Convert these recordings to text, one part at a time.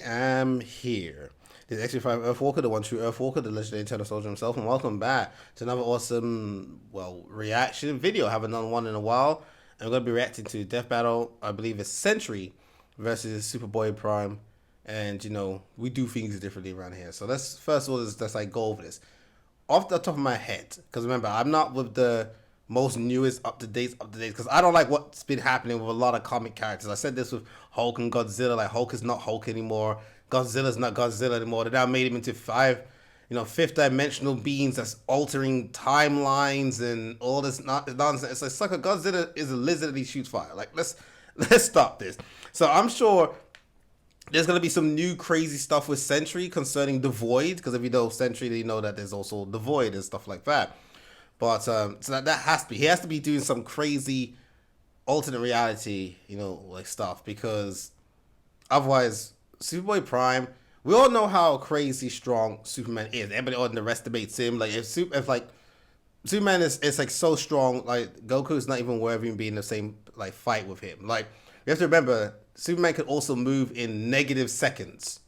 am here. This is X35 Earthwalker, the one true Earthwalker, the legendary Eternal Soldier himself, and welcome back to another awesome, reaction video. I haven't done one in a while. I'm going to be reacting to Death Battle. I believe it's Sentry versus Superboy Prime. And, you know, we do things differently around here. So let's, first of all, let's like go over this. Off the top of my head, because remember, I'm not with the most newest up-to-date, because I don't like what's been happening with a lot of comic characters. I said this with Hulk and Godzilla. Like, Hulk is not Hulk anymore. Godzilla's not Godzilla anymore. They now made him into fifth-dimensional beings that's altering timelines and all this nonsense. It's like, Godzilla is a lizard and he shoots fire. Like, let's stop this. So I'm sure there's going to be some new crazy stuff with Sentry concerning the Void, because if you know Sentry, you know that there's also the Void and stuff like that. But so that has to be, he has to be doing some crazy alternate reality, you know, like stuff, because otherwise, Superboy Prime, we all know how crazy strong Superman is. Everybody underestimates him. Like if Superman is like so strong, like Goku's not even worthy of being in the same like fight with him. Like you have to remember, Superman could also move in negative seconds.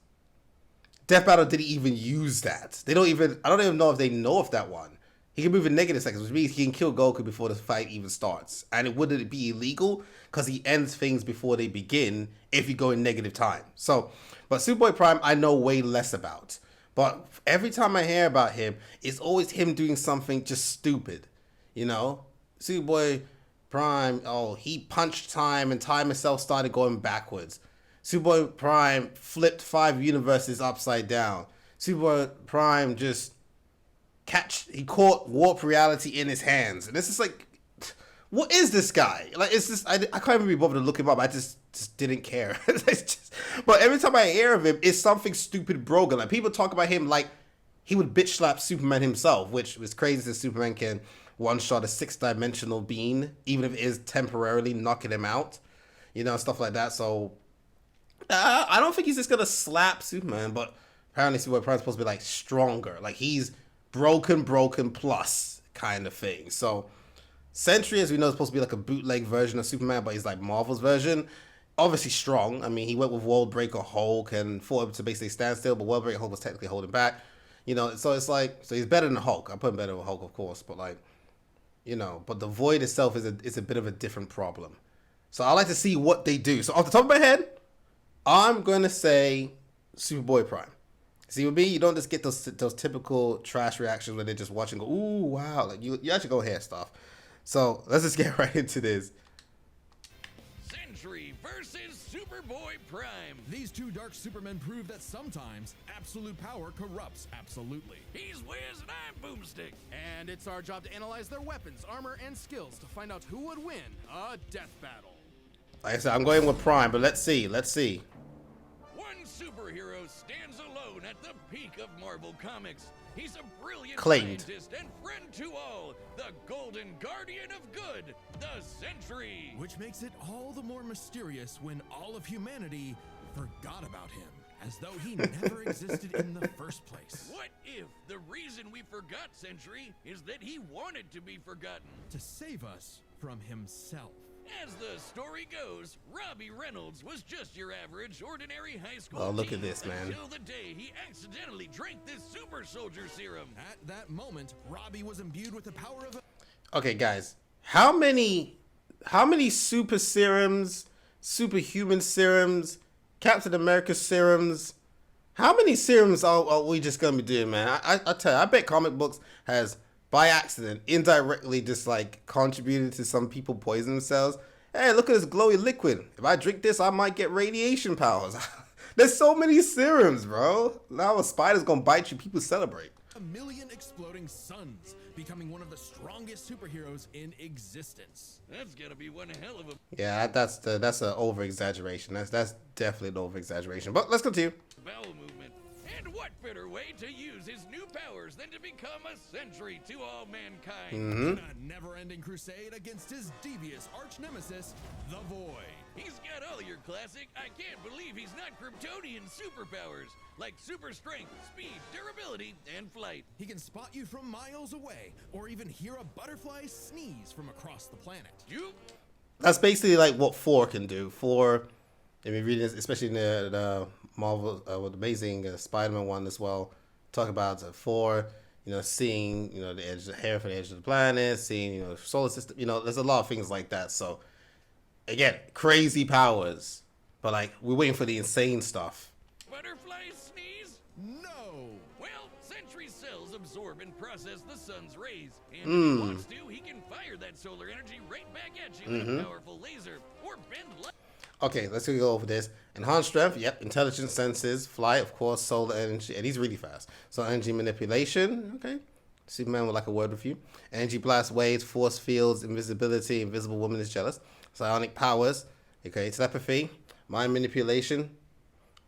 Death Battle didn't even use that. I don't even know if they know of that one. He can move in negative seconds, which means he can kill Goku before the fight even starts. And it wouldn't be illegal because he ends things before they begin if you go in negative time. So, but Superboy Prime, I know way less about. But every time I hear about him, it's always him doing something just stupid. You know? Superboy Prime, oh, he punched time and time itself started going backwards. Superboy Prime flipped 5 universes upside down. Superboy Prime just he caught warp reality in his hands. And this is like, what is this guy? Like, it's just, I can't even be bothered to look him up. I just didn't care. But every time I hear of him, it's something stupid broken. Like, people talk about him like he would bitch slap Superman himself, which was crazy that Superman can one-shot a 6-dimensional being, even if it is temporarily knocking him out, you know, stuff like that. So, I don't think he's just gonna slap Superman, but apparently Superboy Prime's supposed to be like stronger. Like, he's broken plus kind of thing. So Sentry, as we know, is supposed to be like a bootleg version of Superman, but he's like Marvel's version. Obviously strong. I mean, he went with World Breaker Hulk and fought him to basically stand still, but World Breaker Hulk was technically holding back. You know, so it's like, so he's better than Hulk. I put him better than Hulk, of course, but like, you know, but the Void itself is a bit of a different problem. So I like to see what they do. So off the top of my head, I'm gonna say Superboy Prime. See, with me, you don't just get those typical trash reactions where they just watch and go, ooh, wow. Like, you actually go hear stuff. So, let's just get right into this. Sentry versus Superboy Prime. These two dark supermen prove that sometimes absolute power corrupts absolutely. He's Wiz and I'm Boomstick. And it's our job to analyze their weapons, armor, and skills to find out who would win a death battle. Like I said, I'm going with Prime, but let's see. One superhero stands alone at the peak of Marvel Comics. He's a brilliant scientist and friend to all, the Golden Guardian of Good, the Sentry. Which makes it all the more mysterious when all of humanity forgot about him, as though he never existed in the first place. What if the reason we forgot Sentry is that he wanted to be forgotten? To save us from himself. As the story goes, Robbie Reynolds was just your average, ordinary high school Oh, look teen at this, man. until the day he accidentally drank this super soldier serum. At that moment, Robbie was imbued with the power of Okay, guys. How many super serums, superhuman serums, Captain America serums, how many serums are we just going to be doing, man? I tell you, I bet comic books has by accident, indirectly just like contributed to some people poisoning themselves. Hey, look at this glowy liquid. If I drink this, I might get radiation powers. There's so many serums, bro. Now a spider's gonna bite you, people celebrate. 1 million exploding suns, becoming one of the strongest superheroes in existence. That's gonna be one hell of a Yeah, that's an over exaggeration. That's definitely an over exaggeration. But let's continue. bowel movement. And what better way to use his new powers than to become a sentry to all mankind? In a never-ending crusade against his devious arch-nemesis, the Void. He's got all your classic, I can't believe he's not Kryptonian superpowers, like super strength, speed, durability, and flight. He can spot you from miles away, or even hear a butterfly sneeze from across the planet. That's basically like what 4 can do. 4, if you read this, especially in the Marvel with Amazing Spider-Man one as well. Talk about Thor, seeing the edge, the hair from the edge of the planet, seeing solar system. There's a lot of things like that. So again, crazy powers, but like we're waiting for the insane stuff. Butterfly sneeze? No! Well, Sentry's cells absorb and process the sun's rays, and if he wants to, he can fire that solar energy right back at you with a powerful laser, or bend light. Okay, let's go over this. Enhanced strength, yep. Intelligence, senses, flight, of course, solar energy, and he's really fast. So energy manipulation, okay. Superman would like a word with you. Energy blast waves, force fields, invisibility, invisible woman is jealous. Psionic powers, okay. Telepathy, mind manipulation,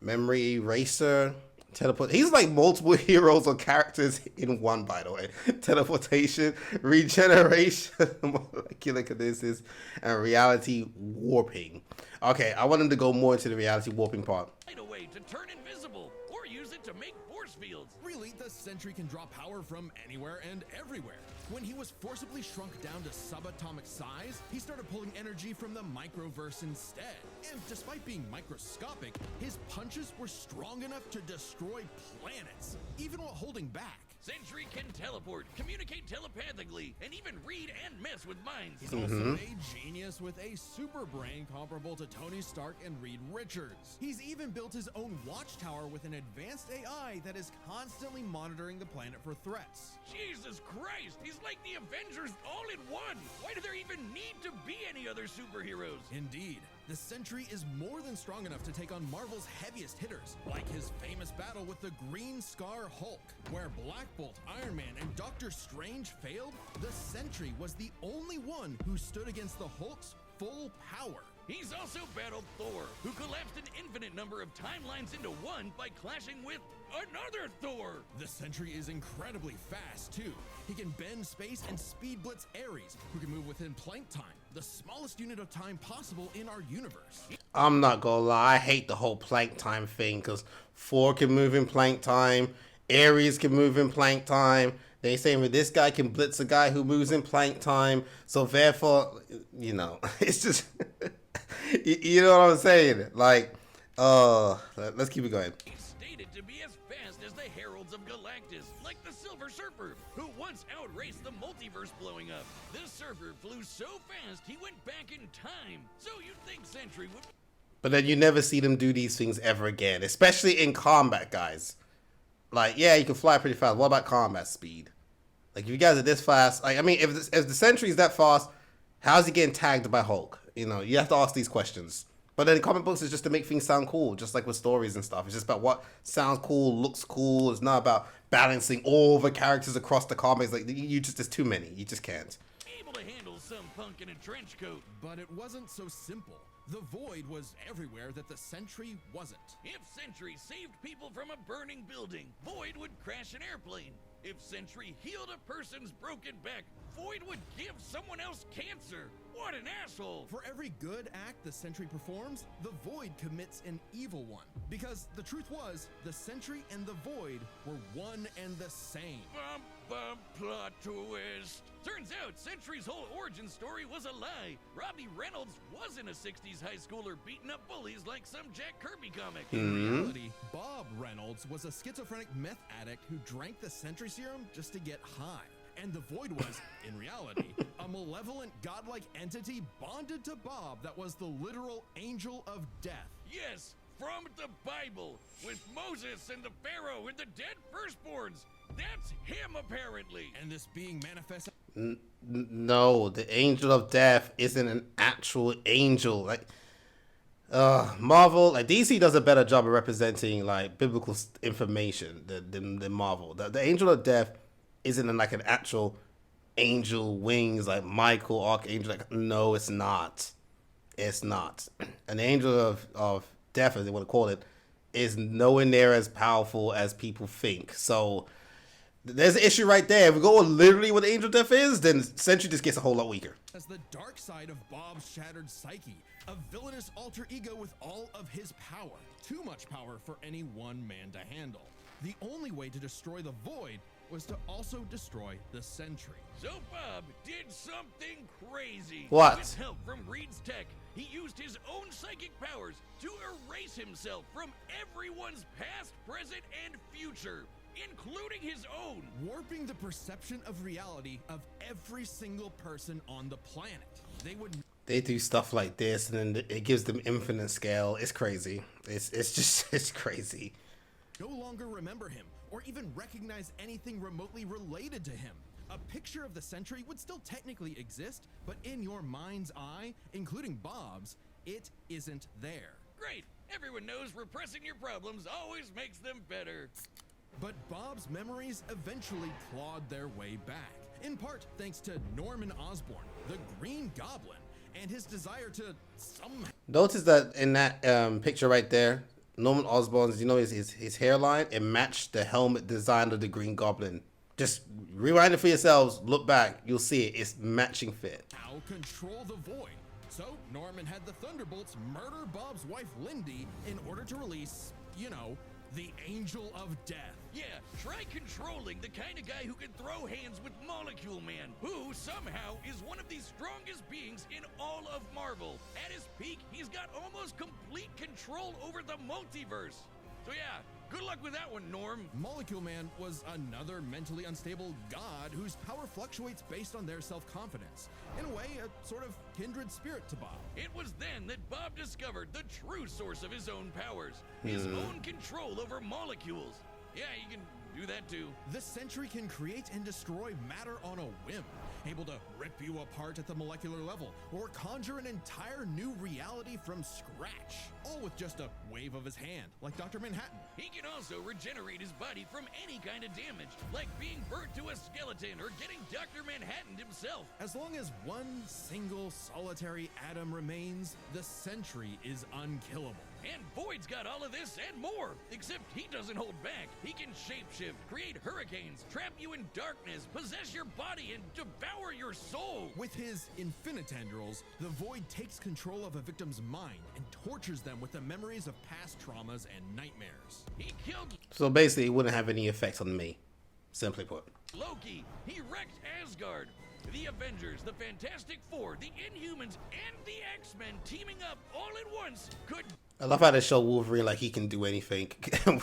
memory eraser, teleport. He's like multiple heroes or characters in one, by the way. Teleportation, regeneration, molecular kinesis, and reality warping. Okay, I want him to go more into the reality warping part. A way to turn invisible, or use it to make force fields. Really, the Sentry can draw power from anywhere and everywhere. When he was forcibly shrunk down to subatomic size, he started pulling energy from the microverse instead. And despite being microscopic, his punches were strong enough to destroy planets, even while holding back. Sentry can teleport, communicate telepathically, and even read and mess with minds. He's also a genius with a super brain comparable to Tony Stark and Reed Richards. He's even built his own watchtower with an advanced AI that is constantly monitoring the planet for threats. Jesus Christ, he's like the Avengers all in one. Why do there even need to be any other superheroes? Indeed, the Sentry is more than strong enough to take on Marvel's heaviest hitters, like his famous battle with the Green Scar Hulk, where Black Bolt, Iron Man, and Doctor Strange failed. The Sentry was the only one who stood against the Hulk's full power. He's also battled Thor, who collapsed an infinite number of timelines into one by clashing with another Thor. The Sentry is incredibly fast, too. He can bend space and speed blitz Ares, who can move within Planck time, the smallest unit of time possible in our universe. I'm not gonna lie, I hate the whole Planck time thing, because Thor can move in Planck time, Ares can move in Planck time. They saying that this guy can blitz a guy who moves in Planck time, so therefore, it's just, you know what I'm saying? Like, let's keep it going. He's stated to be as fast as the Heralds of Galactus, like the Silver Surfer, who once outraced the multiverse blowing up. The Surfer flew so fast he went back in time, so you'd think Sentry would... But then you never see them do these things ever again, especially in combat, guys. Like, yeah, you can fly pretty fast. What about combat speed? Like, if you guys are this fast, like, I mean, if the Sentry is that fast, how's he getting tagged by Hulk? You have to ask these questions. But then comic books is just to make things sound cool, just like with stories and stuff. It's just about what sounds cool, looks cool. It's not about balancing all the characters across the comics. Like, there's too many. You just can't. able to handle some punk in a trench coat. But it wasn't so simple. The Void was everywhere that the Sentry wasn't. If Sentry saved people from a burning building, Void would crash an airplane. If Sentry healed a person's broken back, Void would give someone else cancer. What an asshole! For every good act the Sentry performs, the Void commits an evil one. Because the truth was, the Sentry and the Void were one and the same. Bum, bum, plot twist. Turns out Sentry's whole origin story was a lie. Robbie Reynolds wasn't a 60s high schooler beating up bullies like some Jack Kirby comic. In reality, Bob Reynolds was a schizophrenic meth addict who drank the Sentry serum just to get high. And the Void was, in reality, a malevolent godlike entity bonded to Bob that was the literal angel of death. Yes, from the Bible, with Moses and the Pharaoh and the dead firstborns. That's him, apparently. And this being manifested... No, the angel of death isn't an actual angel. Like, Marvel, like DC does a better job of representing like biblical information than Marvel. The angel of death isn't like an actual angel wings like Michael Archangel. Like, no, it's not. It's not. An angel of death, as they want to call it, is nowhere near as powerful as people think. So there's an issue right there. If we go literally what Angel Death is, then Sentry just gets a whole lot weaker. As the dark side of Bob's shattered psyche, a villainous alter ego with all of his power. Too much power for any one man to handle. The only way to destroy the Void was to also destroy the Sentry. So Bob did something crazy. What? With help from Reed's tech, he used his own psychic powers to erase himself from everyone's past, present, and future, including his own. Warping the perception of reality of every single person on the planet. They do stuff like this, and then it gives them infinite scale. It's crazy. It's crazy. No longer remember him, or even recognize anything remotely related to him. A picture of the Sentry would still technically exist, but in your mind's eye, including Bob's, it isn't there. Great. Everyone knows repressing your problems always makes them better. But Bob's memories eventually clawed their way back, in part thanks to Norman Osborn, the Green Goblin, and his desire to somehow... Notice that in that picture right there, Norman Osborn's, you know, his hairline, it matched the helmet design of the Green Goblin. Just rewind it for yourselves, look back, you'll see it. It's matching fit. How control the Void. So Norman had the Thunderbolts murder Bob's wife Lindy in order to release, you know, the Angel of Death. Yeah, try controlling the kind of guy who can throw hands with Molecule Man, who somehow is one of the strongest beings in all of Marvel. At his peak, he's got almost complete control over the multiverse. So yeah, good luck with that one, Norm. Molecule Man was another mentally unstable god whose power fluctuates based on their self-confidence. In a way, a sort of kindred spirit to Bob. It was then that Bob discovered the true source of his own powers, his own control over molecules. Yeah, you can do that too. The Sentry can create and destroy matter on a whim, able to rip you apart at the molecular level, or conjure an entire new reality from scratch, all with just a wave of his hand, like Dr. Manhattan. He can also regenerate his body from any kind of damage, like being burnt to a skeleton or getting Dr. Manhattan himself. As long as one single solitary atom remains, the Sentry is unkillable. And Void's got all of this and more, except he doesn't hold back. He can shapeshift, create hurricanes, trap you in darkness, possess your body, and devour your soul. With his infinitendrils, the Void takes control of a victim's mind and tortures them with the memories of past traumas and nightmares. He killed So basically, it wouldn't have any effect on me, simply put. Loki. He wrecked Asgard. The Avengers, the Fantastic Four, the Inhumans, and the X-Men teaming up all at once could... I love how they show Wolverine like he can do anything.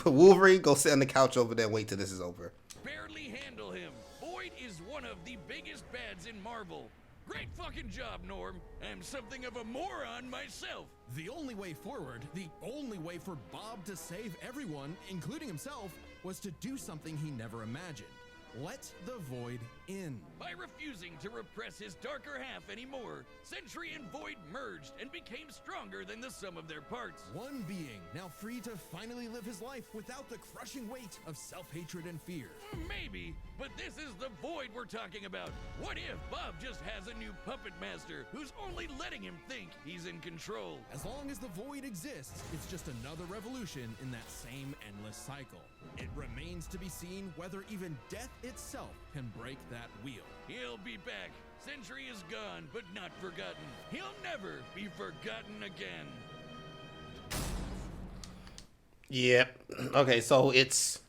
Wolverine, go sit on the couch over there and wait till this is over. barely handle him. Void is one of the biggest bads in Marvel. Great fucking job, Norm. I'm something of a moron myself. The only way forward, the only way for Bob to save everyone, including himself, was to do something he never imagined. Let the Void in. By refusing to repress his darker half anymore, Sentry and Void merged and became stronger than the sum of their parts. One being, now free to finally live his life without the crushing weight of self-hatred and fear. Maybe, but this is the Void we're talking about. What if Bob just has a new puppet master who's only letting him think he's in control? As long as the Void exists, it's just another revolution in that same endless cycle. It remains to be seen whether even death itself can break that wheel. He'll be back. Sentry is gone, but not forgotten. He'll never be forgotten again. Yep. Okay, so it's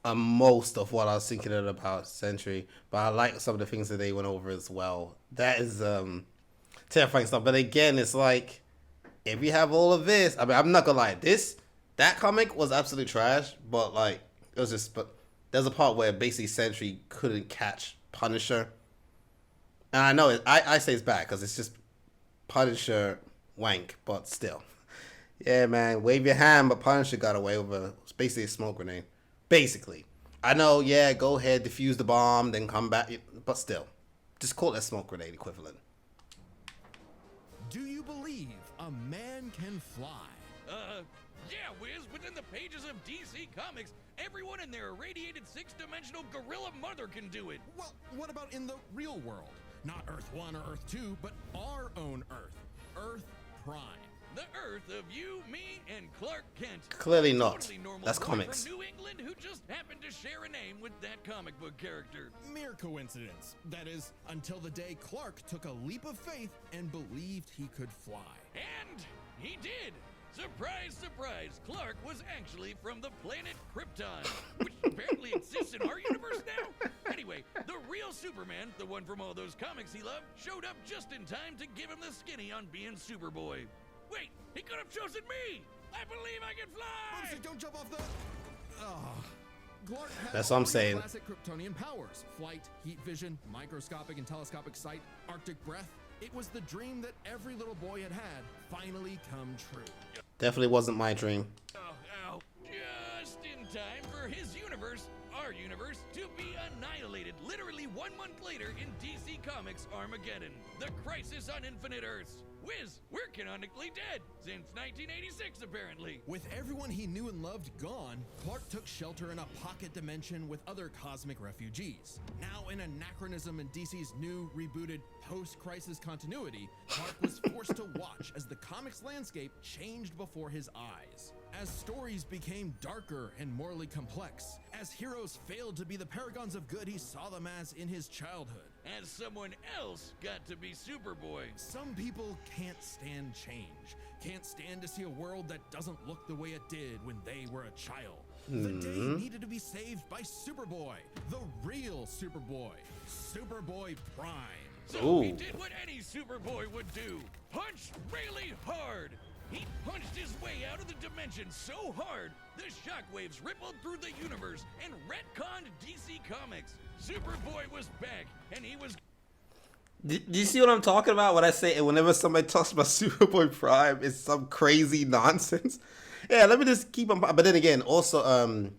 most of what I was thinking about Sentry, but I like some of the things that they went over as well. That is terrifying stuff. But again, it's like, if you have all of this, I mean, I'm not gonna lie, that comic was absolute trash, but like, it was just, but there's a part where basically Sentry couldn't catch Punisher. And I know I say it's bad because it's just Punisher wank, but still. Yeah, man, wave your hand, but Punisher got away with it's basically a smoke grenade. Basically. I know, yeah, go ahead, defuse the bomb, then come back, but still. Just call it a smoke grenade equivalent. Do you believe a man can fly? Yeah, Wiz, within the pages of DC Comics, everyone in their irradiated six-dimensional gorilla mother can do it. Well, what about in the real world? Not Earth 1 or Earth 2, but our own Earth. Earth Prime. The Earth of you, me, and Clark Kent. Clearly not. Totally normal That's boy comics. from New England who just happened to share a name with that comic book character. Mere coincidence. That is, until the day Clark took a leap of faith and believed he could fly. And he did. Surprise, surprise, Clark was actually from the planet Krypton, which apparently exists in our universe now. Anyway, the real Superman, the one from all those comics he loved, showed up just in time to give him the skinny on being Superboy. Wait, he could have chosen me! I believe I can fly! Oopsie, don't jump off the... Clark had That's what I'm all saying. Classic Kryptonian powers: flight, heat vision, microscopic and telescopic sight, Arctic breath. It was the dream that every little boy had finally come true. Definitely wasn't my dream. Oh, just in time for his universe, our universe, to be annihilated literally 1 month later in DC Comics Armageddon, the Crisis on Infinite Earths. Whiz, we're canonically dead since 1986 apparently. With everyone he knew and loved gone, Clark took shelter in a pocket dimension with other cosmic refugees. Now an anachronism in DC's new, rebooted, post-crisis continuity, Clark was forced to watch as the comics landscape changed before his eyes. As stories became darker and morally complex, as heroes failed to be the paragons of good he saw them as in his childhood. As someone else got to be Superboy. Some people can't stand change, can't stand to see a world that doesn't look the way it did when they were a child. The day needed to be saved by Superboy, the real Superboy, Superboy Prime. So he did what any Superboy would do. Punch really hard. He punched his way out of the dimension so hard, the shockwaves rippled through the universe and retconned DC Comics. Superboy was back, and he was... Do you see what I'm talking about when I say whenever somebody talks about Superboy Prime, it's some crazy nonsense? Yeah, let me just keep on... But then again, also,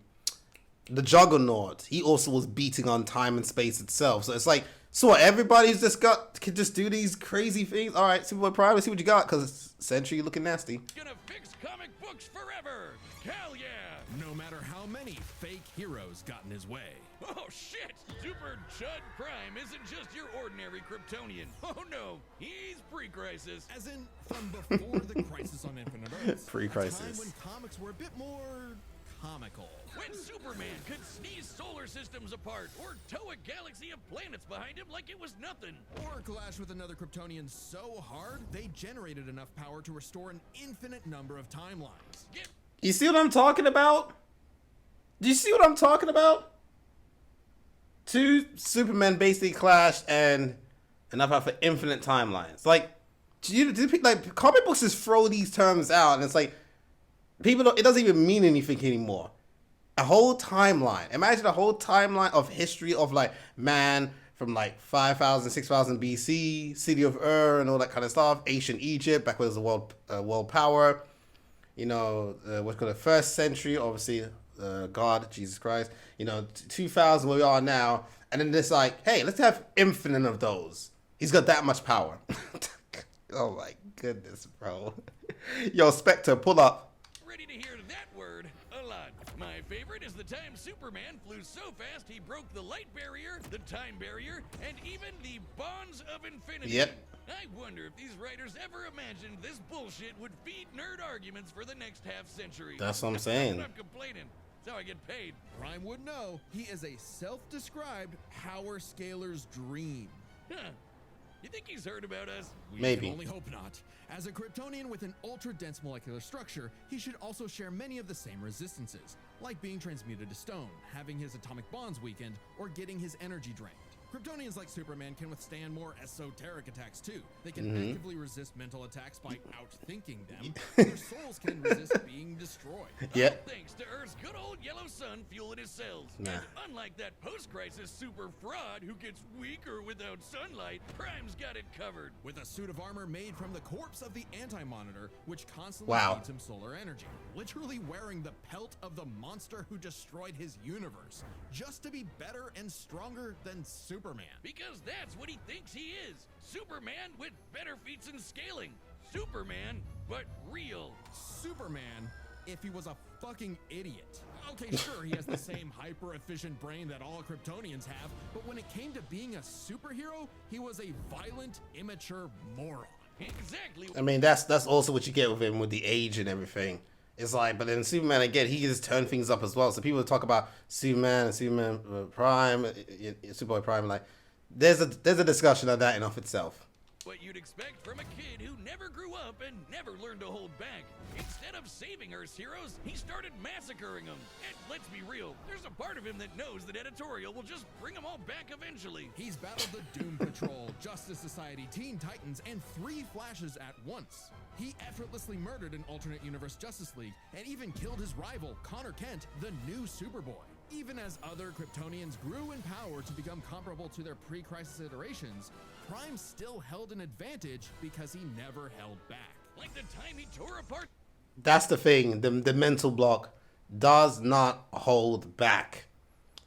the Juggernaut, he also was beating on time and space itself. So it's like, so what, everybody's just can just do these crazy things? All right, Superboy Prime, let's see what you got, because Sentry looking nasty. Gonna fix comic books forever! Hell yeah! No matter how many fake heroes got in his way. Oh shit! Super Chud Prime isn't just your ordinary Kryptonian. Oh no, he's pre-crisis. As in, from before the Crisis on Infinite Earths. Pre-crisis. A time when comics were a bit more comical. When Superman could sneeze solar systems apart or tow a galaxy of planets behind him like it was nothing. Or clash with another Kryptonian so hard, they generated enough power to restore an infinite number of timelines. You see what I'm talking about? Do you see what I'm talking about? Two Supermen basically clashed and enough out for infinite timelines. Like, like comic books just throw these terms out, and it's like people don't. It doesn't even mean anything anymore. A whole timeline. Imagine a whole timeline of history of like man from like 5,000, 6,000 BC, city of Ur, and all that kind of stuff. Ancient Egypt, back when it was a world power. You know, what's called the first century, obviously. God, Jesus Christ, 2000 where we are now, and then it's like, hey, let's have infinite of those. He's got that much power. Oh my goodness, bro. Yo, Spectre, pull up. Ready to hear that word a lot. My favorite is the time Superman flew so fast he broke the light barrier, the time barrier, and even the bonds of infinity. Yep. I wonder if these writers ever imagined this bullshit would feed nerd arguments for the next half century. That's what I'm saying. I'm complaining. That's how I get paid. Prime would know. He is a self-described power scaler's dream. Huh. You think he's heard about us? We Maybe. can only hope not. As a Kryptonian with an ultra-dense molecular structure, he should also share many of the same resistances, like being transmuted to stone, having his atomic bonds weakened, or getting his energy drained. Kryptonians like Superman can withstand more esoteric attacks too. They can actively resist mental attacks by outthinking them. Their souls can resist being destroyed. Yep. All thanks to Earth's good old yellow sun fueling his cells. Nah. And unlike that post-crisis super fraud who gets weaker without sunlight, Prime's got it covered. With a suit of armor made from the corpse of the Anti-Monitor, which constantly Wow. feeds him solar energy. Literally wearing the pelt of the monster who destroyed his universe, just to be better and stronger than Superman. Because that's what he thinks he is. Superman with better feats and scaling. Superman, but real. Superman, if he was a fucking idiot. Okay, sure, he has the same hyper-efficient brain that all Kryptonians have, but when it came to being a superhero, he was a violent, immature moron. Exactly. I mean, that's also what you get with him with the age and everything. It's like, but then Superman again, he just turn things up as well. So people talk about Superman and Superman Prime, Superboy Prime. Like, there's a discussion of that in of itself. What you'd expect from a kid who never grew up and never learned to hold back. Instead of saving Earth's heroes, he started massacring them. And let's be real, there's a part of him that knows that editorial will just bring them all back eventually. He's battled the Doom Patrol, Justice Society, Teen Titans, and 3 Flashes at once. He effortlessly murdered an alternate universe Justice League and even killed his rival, Connor Kent, the new Superboy. Even as other Kryptonians grew in power to become comparable to their pre-crisis iterations, Prime still held an advantage because he never held back. Like the time he tore apart. That's the thing. The mental block does not hold back.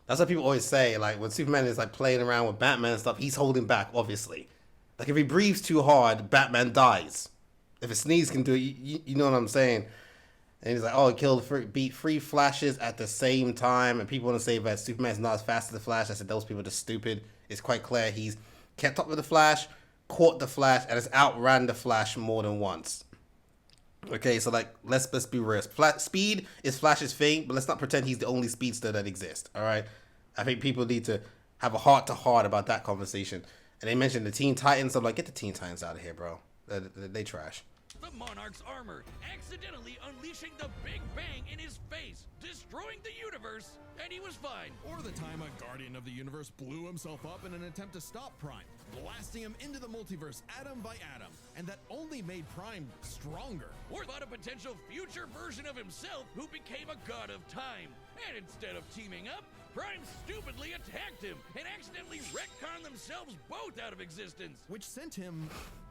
That's what people always say. Like when Superman is like playing around with Batman and stuff, he's holding back, obviously. Like if he breathes too hard, Batman dies. If a sneeze can do it, you know what I'm saying. And he's like, oh, he beat 3 Flashes at the same time. And people want to say that Superman's not as fast as the Flash. I said, those people are just stupid. It's quite clear he's kept up with the Flash, caught the Flash, and has outran the Flash more than once. Okay, so like, let's be real. Speed is Flash's thing, but let's not pretend he's the only speedster that exists, all right? I think people need to have a heart-to-heart about that conversation. And they mentioned the Teen Titans. I'm like, get the Teen Titans out of here, bro. They trash. The Monarch's armor, accidentally unleashing the Big Bang in his face, destroying the universe, and he was fine. Or the time a Guardian of the Universe blew himself up in an attempt to stop Prime, blasting him into the multiverse atom by atom, and that only made Prime stronger. Or about a potential future version of himself who became a god of time. And instead of teaming up, Prime stupidly attacked him and accidentally retconned themselves both out of existence. Which sent him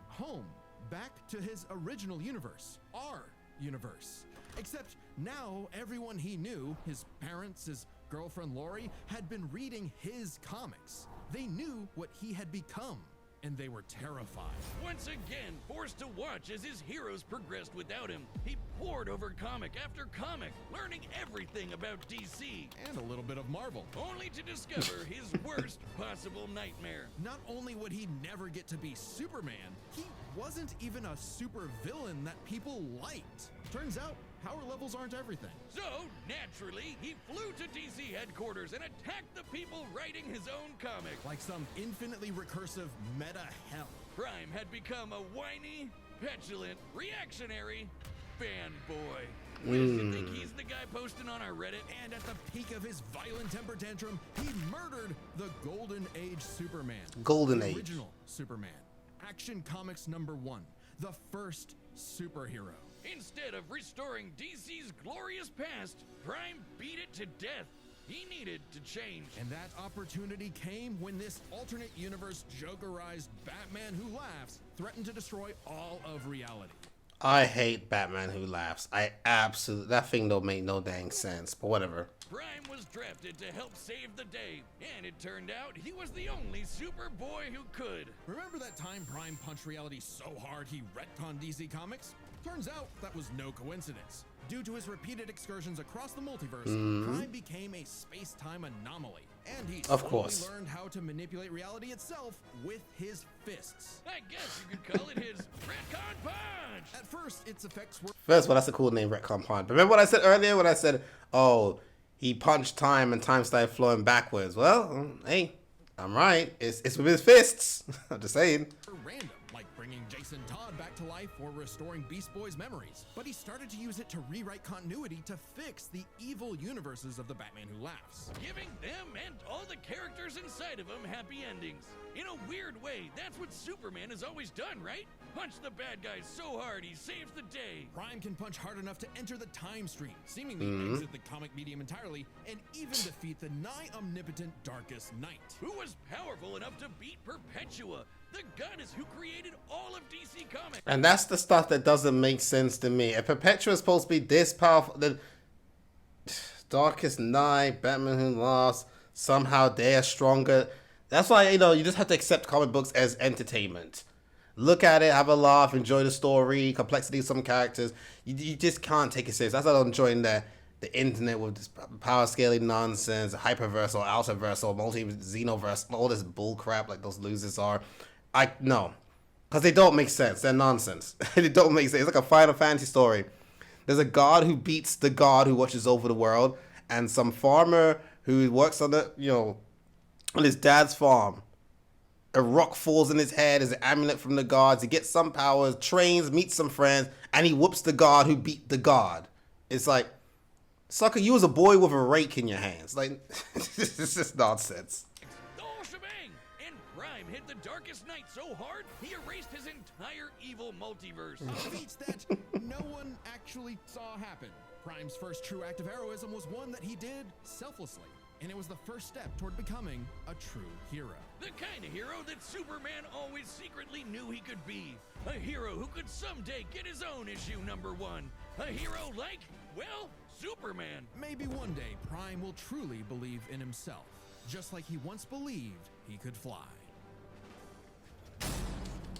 home, back to his original universe, our universe. Except now everyone he knew, his parents, his girlfriend Lori, had been reading his comics. They knew what he had become, and they were terrified. Once again, forced to watch as his heroes progressed without him, he pored over comic after comic, learning everything about DC. And a little bit of Marvel. Only to discover his worst possible nightmare. Not only would he never get to be Superman, he wasn't even a super villain that people liked. Turns out, power levels aren't everything. So, naturally, he flew to DC headquarters and attacked the people writing his own comic. Like some infinitely recursive meta hell. Prime had become a whiny, petulant, reactionary fanboy. What does you think he's the guy posting on our Reddit? And at the peak of his violent temper tantrum, he murdered the Golden Age Superman. Golden the Age. Original Superman. Action Comics #1. The first superhero. Instead of restoring DC's glorious past, Prime beat it to death. He needed to change. And that opportunity came when this alternate universe Jokerized Batman Who Laughs threatened to destroy all of reality. I hate Batman Who Laughs. That thing don't make no dang sense, but whatever. Prime was drafted to help save the day, and it turned out he was the only Superboy who could. Remember that time Prime punched reality so hard he retconned DC Comics? Turns out that was no coincidence. Due to his repeated excursions across the multiverse, Prime became a space-time anomaly. And he slowly learned how to manipulate reality itself with his fists. I guess you could call it his retcon punch! At first, its effects were... First of all, that's a cool name, Retcon Punch. But remember what I said earlier when I said, oh, he punched time and time started flowing backwards? Well, hey, I'm right. It's with his fists. I'm just saying. Random, like bringing Jason Todd back to life or restoring Beast Boy's memories. But he started to use it to rewrite continuity to fix the evil universes of the Batman Who Laughs. Giving them and all the characters inside of them happy endings. In a weird way, that's what Superman has always done, right? Punch the bad guy so hard he saves the day. Prime can punch hard enough to enter the time stream, seemingly exit the comic medium entirely, and even defeat the nigh omnipotent Darkest Knight. Who was powerful enough to beat Perpetua, the goddess who created all of DC Comics. And that's the stuff that doesn't make sense to me. If Perpetua is supposed to be this powerful, then Darkest Knight, Batman Who Laughs, somehow they're stronger. That's why, you just have to accept comic books as entertainment. Look at it, have a laugh, enjoy the story, complexity of some characters. You just can't take it serious. That's why I'm enjoying the internet with this power scaling nonsense, hyperverse or ultraverse or multi-xenoverse, all this bull crap like those losers are. No, because they don't make sense. They're nonsense. They don't make sense. It's like a Final Fantasy story. There's a god who beats the god who watches over the world, and some farmer who works on on his dad's farm a rock falls in his head as an amulet from the guards. He gets some powers, trains, meets some friends, and he whoops the guard who beat the guard. It's like, sucker, you was a boy with a rake in your hands. Like, this is just nonsense. The whole shebang! And Prime hit the Darkest Night so hard, he erased his entire evil multiverse. Feats that no one actually saw happen. Prime's first true act of heroism was one that he did selflessly, and it was the first step toward becoming a true hero. The kind of hero that Superman always secretly knew he could be. A hero who could someday get his own issue #1. A hero like, well, Superman. Maybe one day Prime will truly believe in himself, just like he once believed he could fly.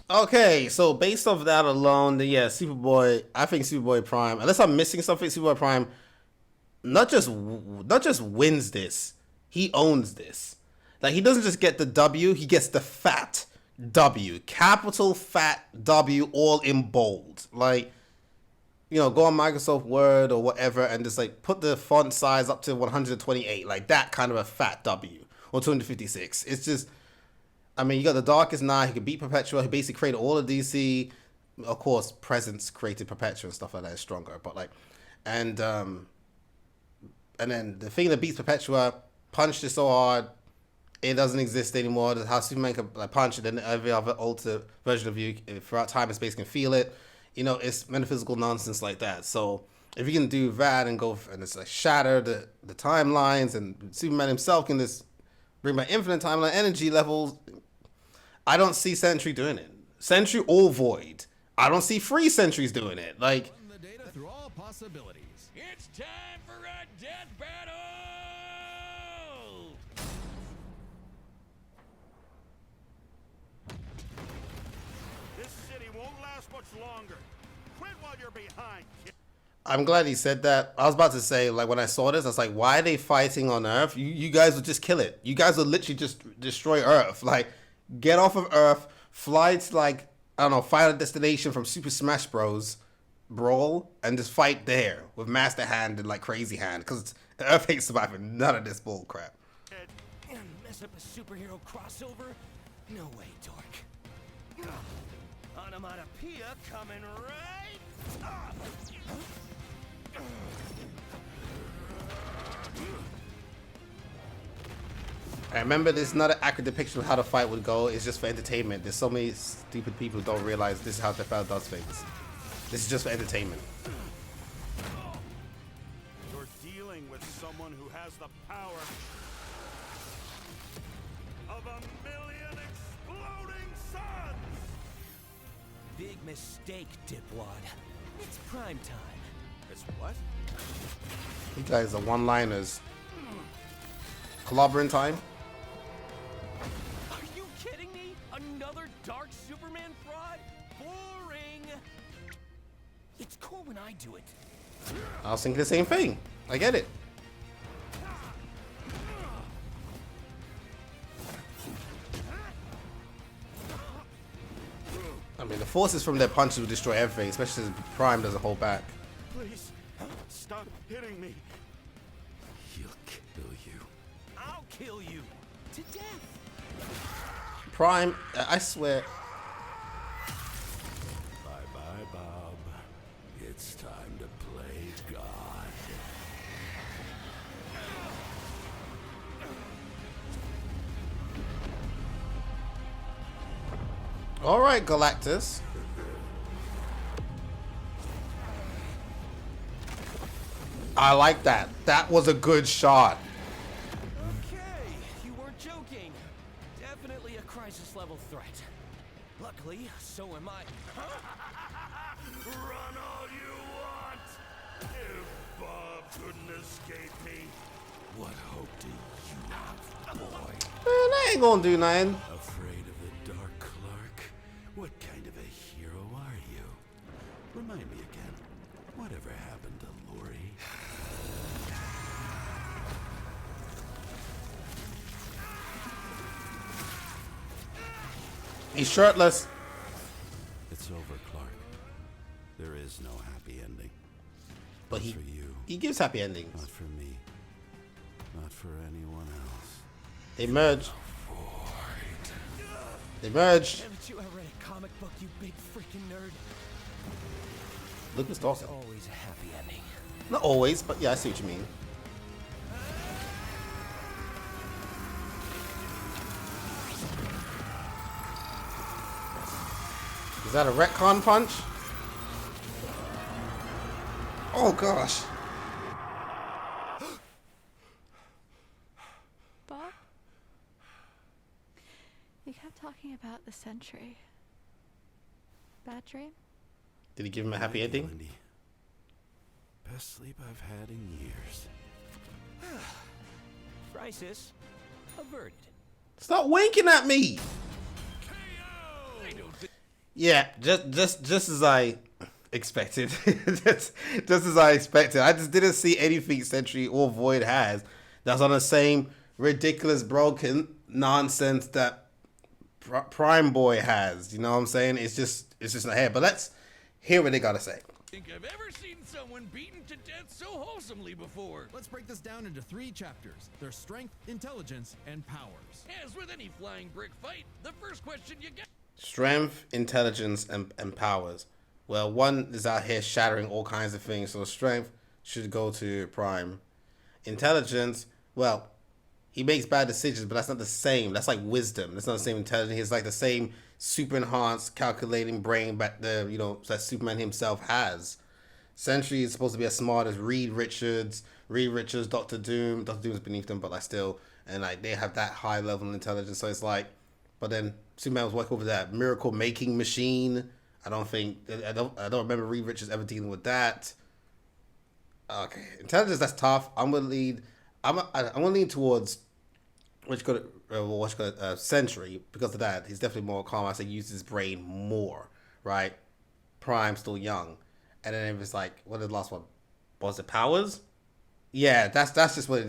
Okay, so based off that alone, then yeah, Superboy, I think Superboy Prime, unless I'm missing something, Superboy Prime not just wins this, he owns this. Like, he doesn't just get the W, he gets the fat W, capital fat W, all in bold. Like, you know, go on Microsoft Word or whatever and just like put the font size up to 128, like that kind of a fat W, or 256. It's just, I mean, you got the Darkest Night, he could beat Perpetua, he basically created all of DC. Of course, Presence created Perpetua and stuff like that is stronger, but like, and then the thing that beats Perpetua punched it so hard, it doesn't exist anymore. That's how Superman can like, punch it, and every other alternate version of you throughout time and space can feel it. You know, it's metaphysical nonsense like that. So if you can do that and go and it's like shatter the timelines, and Superman himself can just bring back infinite timeline energy levels, I don't see Sentry doing it. Sentry or Void. I don't see 3 Sentries doing it. Like, Run the data through all possibilities. It's time for a death battle! This city won't last much longer. Quit while you're behind, kid. I'm glad he said that. I was about to say, like, when I saw this, I was like, why are they fighting on Earth? You guys would just kill it. You guys would literally just destroy Earth. Like, get off of Earth, fly to, like, I don't know, Final Destination from Super Smash Bros. Brawl, and just fight there with Master Hand and, like, Crazy Hand. Because Earth ain't surviving none of this bull crap. And mess up a superhero crossover? No way, dork. Onomatopoeia coming right up! I remember this is not an accurate depiction of how the fight would go. It's just for entertainment. There's so many stupid people who don't realize this is how the battle does things. This is just for entertainment. You're dealing with someone who has the power of 1,000,000 exploding suns! Big mistake, dipwad. It's prime time. It's what? You guys are one-liners. Clobbering time. Are you kidding me? Another dark Superman fraud? Boring! It's cool when I do it. I was thinking the same thing. I get it. I mean, the forces from their punches will destroy everything, especially as Prime doesn't hold back. Please, stop hitting me. He'll kill you. I'll kill you. To death. Prime, I swear. Bye-bye, Bob. It's time to play God. All right, Galactus. I like that. That was a good shot. Okay, you weren't joking. Definitely a crisis level threat. Luckily, so am I. Run all you want! If Bob couldn't escape me, what hope do you have, boy? Man, I ain't gonna do nothing. Afraid of the Dark Clark? What kind of a hero are you? Remind me again, whatever happened to Lori? He's shirtless. It's over, Clark. There is no happy ending. But Not for you, he gives happy endings. not for me, not for anyone else. They merge. They merged. Haven't you ever read a comic book, you big freaking nerd? Lucas Dawson. Always a happy ending. Not always, but yeah, I see what you mean. Is that a retcon punch? Oh gosh. Bob? You kept talking about the Sentry. Bad dream? Did he give him a happy ending? Lindy. Best sleep I've had in years. Crisis averted. Stop winking at me. Yeah, just as I expected. just as I expected. I just didn't see anything Sentry or Void has that's on the same ridiculous broken nonsense that Prime Boy has. You know what I'm saying? It's just not here. But let's hear what they gotta say. Think I've ever seen someone beaten to death so wholesomely before. Let's break this down into 3 chapters. Their strength, intelligence, and powers. As with any flying brick fight, the first question you get. Strength, intelligence, and powers. Well, one is out here shattering all kinds of things, so strength should go to Prime. Intelligence, well, he makes bad decisions, but that's not the same. That's like wisdom. That's not the same intelligence. He's like the same super enhanced, calculating brain back there, you know, that Superman himself has. Sentry is supposed to be as smart as Reed Richards, Dr. Doom. Dr. Doom is beneath them, but like still, and like they have that high level of intelligence. So it's like, but then Superman was working over that miracle making machine. I don't remember Reed Richards ever dealing with that. Okay, intelligence, that's tough. I'm gonna lean towards Sentry because of that. He's definitely more calm. I say use his brain more, right? Prime's still young, and then it was like, what is the last one? Was it powers? Yeah, that's just what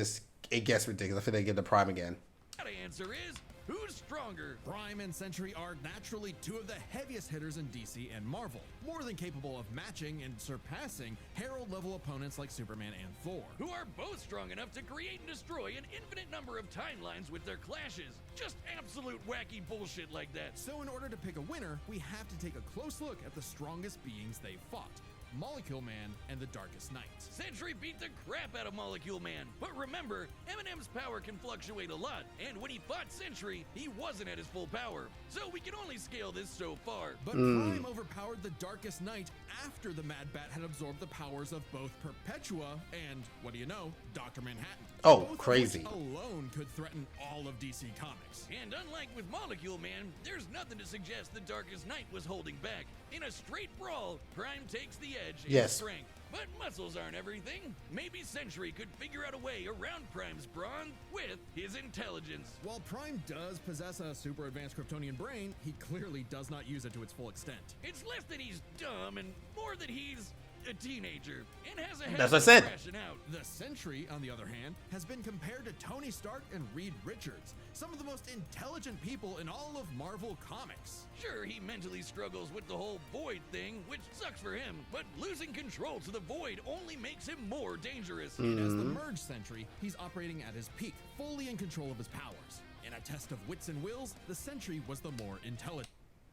it gets ridiculous. I think they give the Prime again. The answer is who's stronger? Prime and Sentry are naturally 2 of the heaviest hitters in DC and Marvel, more than capable of matching and surpassing Herald-level opponents like Superman and Thor. Who are both strong enough to create and destroy an infinite number of timelines with their clashes. Just absolute wacky bullshit like that. So in order to pick a winner, we have to take a close look at the strongest beings they've fought. Molecule Man and the Darkest Knight. Sentry beat the crap out of Molecule Man, but remember, Eminem's power can fluctuate a lot, and when he fought Sentry, he wasn't at his full power, so we can only scale this so far. But Prime overpowered the Darkest Knight after the Mad Bat had absorbed the powers of both Perpetua and, what do you know, Dr. Manhattan. Oh, Both crazy. of which alone could threaten all of DC Comics. And unlike with Molecule Man, there's nothing to suggest the Darkest Knight was holding back. In a straight brawl, Prime takes the edge in Yes. strength. But muscles aren't everything. Maybe Sentry could figure out a way around Prime's brawn with his intelligence. While Prime does possess a super advanced Kryptonian brain, he clearly does not use it to its full extent. It's less that he's dumb and more that he's a teenager and has a head That's what I said. crashing out. The Sentry, on the other hand, has been compared to Tony Stark and Reed Richards, some of the most intelligent people in all of Marvel Comics. Sure, he mentally struggles with the whole Void thing, which sucks for him, but losing control to the Void only makes him more dangerous. And as the Merge Sentry, he's operating at his peak, fully in control of his powers. In a test of wits and wills, the Sentry was the more intelligent.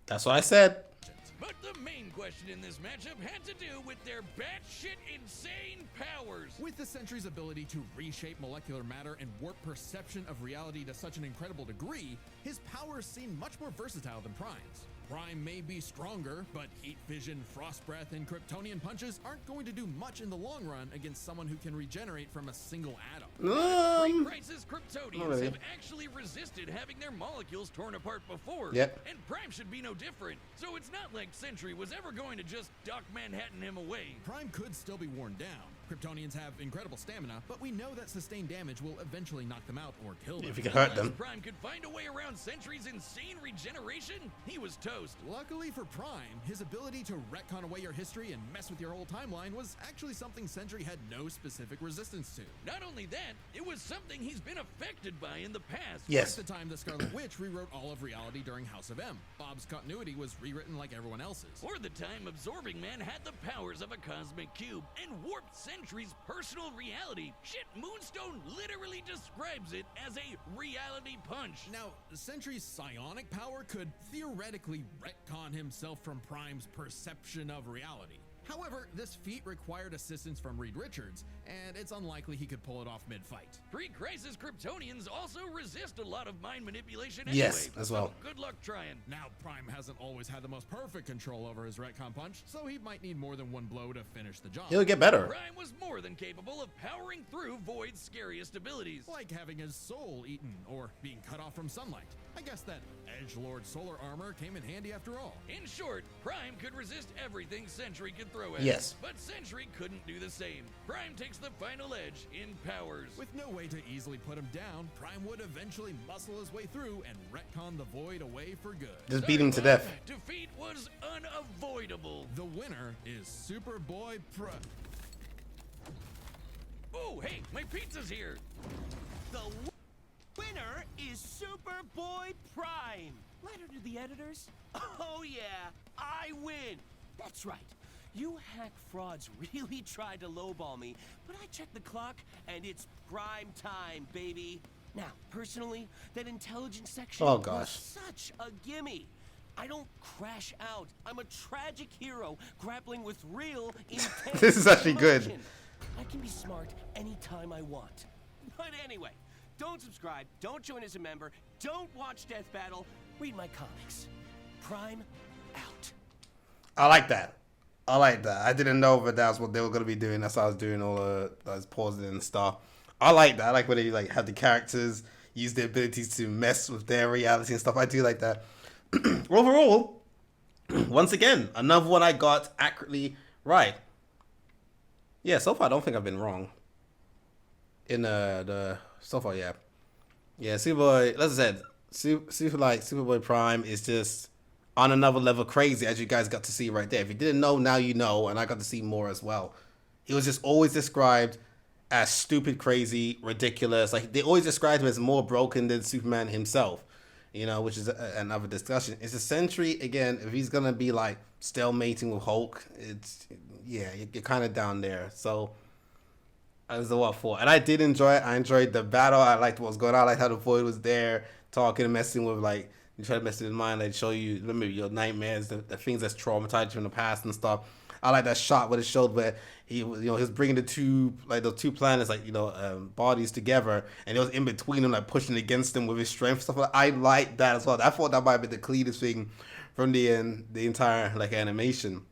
That's what I said. But the main question in this matchup had to do with their batshit insane powers. With the Sentry's ability to reshape molecular matter and warp perception of reality to such an incredible degree, his powers seem much more versatile than Prime's. Prime may be stronger, but heat vision, frost breath, and Kryptonian punches aren't going to do much in the long run against someone who can regenerate from a single atom. Pre-Crisis Kryptonians really. have actually resisted having their molecules torn apart before. Yep. And Prime should be no different. So it's not like Sentry was ever going to just Doc Manhattan him away. Prime could still be worn down. Kryptonians have incredible stamina, but we know that sustained damage will eventually knock them out or kill them. If you can hurt Unless them. Prime could find a way around Sentry's insane regeneration, he was toast. Luckily for Prime, his ability to retcon away your history and mess with your whole timeline was actually something Sentry had no specific resistance to. Not only that, it was something he's been affected by in the past. Yes. Like the time the Scarlet Witch rewrote all of reality during House of M. Bob's continuity was rewritten like everyone else's. Or the time Absorbing Man had the powers of a cosmic cube and warped Sentry's personal reality. Shit, Moonstone literally describes it as a reality punch. Now, Sentry's psionic power could theoretically retcon himself from Prime's perception of reality. However, this feat required assistance from Reed Richards, and it's unlikely he could pull it off mid-fight. Pre-crisis Kryptonians also resist a lot of mind manipulation anyway. Yes, as well. So good luck trying. Now, Prime hasn't always had the most perfect control over his retcon punch, so he might need more than one blow to finish the job. He'll get better. Prime was more than capable of powering through Void's scariest abilities. Like having his soul eaten, or being cut off from sunlight. I guess that Edgelord solar armor came in handy after all. In short, Prime could resist everything Sentry could throw at him. Yes. But Sentry couldn't do the same. Prime takes the final edge in powers. With no way to easily put him down, Prime would eventually muscle his way through and retcon the Void away for good. Just beat him to death. Defeat was unavoidable. The winner is Superboy Prime. Oh, hey, my pizza's here. The winner is Superboy Prime. Letter to the editors? Oh yeah, I win. That's right. You hack frauds really tried to lowball me, but I checked the clock and it's prime time, baby. Now, personally, that intelligence section Oh, was gosh. such a gimme. I don't crash out. I'm a tragic hero grappling with real intense This is actually good. emotion. I can be smart anytime I want. But anyway, don't subscribe, don't join as a member, don't watch Death Battle, read my comics. Prime out. I like that. I like that. I didn't know that that's what they were gonna be doing. That's why I was doing all the I was pausing and stuff. I like that. I like when they like have the characters use their abilities to mess with their reality and stuff. I do like that. Overall, once again, another one I got accurately right. Yeah, so far I don't think I've been wrong. In the so far, yeah. Superboy, as I said, Superboy Prime is just on another level crazy, as you guys got to see right there. If you didn't know, now you know, and I got to see more as well. He was just always described as stupid, crazy, ridiculous. Like, they always described him as more broken than Superman himself, you know, which is another discussion. It's a Sentry, again, if he's going to be, like, stalemating with Hulk, it's, yeah, you're kind of down there. So, I was a what for. And I did enjoy it. I enjoyed the battle. I liked what was going on. I liked how the Void was there, talking and messing with, like, you try to mess with his mind, like show you, remember your nightmares, the things that's traumatized you in the past and stuff. I like that shot where it showed where he was, you know, he was bringing those two planets, like, you know, bodies together, and it was in between them, like pushing against them with his strength, stuff like that. I like that as well. I thought that might be the cleanest thing from the entire like animation.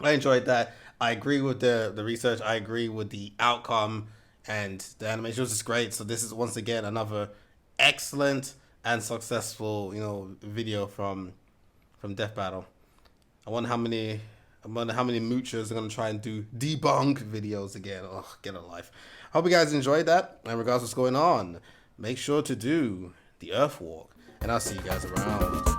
I enjoyed that. I agree with the research. I agree with the outcome, and the animation was just great. So this is once again another excellent and successful, you know, video from Death Battle. I wonder how many moochers are gonna try and do debunk videos again. Oh, get a life. Hope you guys enjoyed that. And regardless of what's going on, make sure to do the Earthwalk, and I'll see you guys around.